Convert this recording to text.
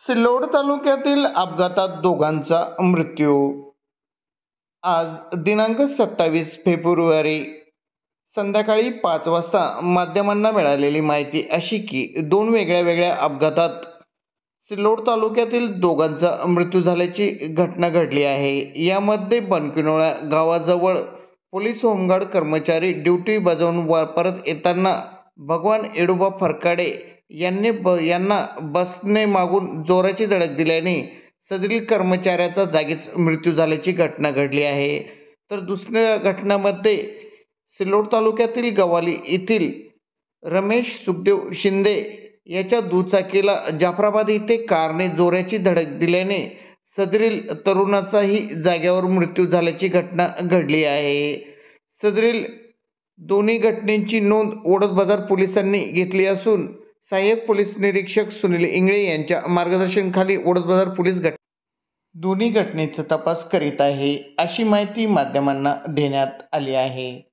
सिल्लोड तालुक्यातील अपघातात दोघांचा मृत्यू. आज दिनांक 27 फेब्रुवारी संध्याकाळी 5 वाजता माध्यमांना मिळालेली माहिती अशी की दोन वेगळ्या अपघातात सिल्लोड तालुक्यातील दोघांचा मृत्यू झाल्याची घटना घडली आहे. यामध्ये बनकिनोळा गावाजवळ पोलीस होमगार्ड कर्मचारी ड्युटी बजावून परत येताना भगवान येडोबा फरकाडे यांना बसने मागून जोराची धडक दिल्याने सदरील कर्मचाऱ्याचा जागीच मृत्यू झाल्याची घटना घडली आहे. तर दुसऱ्या घटनेमध्ये सिल्लोड तालुक्यातील गव्हाली येथील रमेश सुखदेव शिंदे याच्या दुचाकीला जाफराबाद येथे कारने जोराची धडक दिल्याने सदरील तरुणाचाही जागेवर मृत्यू झाल्याची घटना घडली आहे. सदरील दोन्ही घटनेची नोंद ओढत बाजार पोलिसांनी घेतली असून सहाय्यक पोलीस निरीक्षक सुनील इंगळे यांच्या मार्गदर्शनाखाली ओढत बाजार पोलीस दोन्ही घटनेचा तपास करीत आहे, अशी माहिती माध्यमांना देण्यात आली आहे.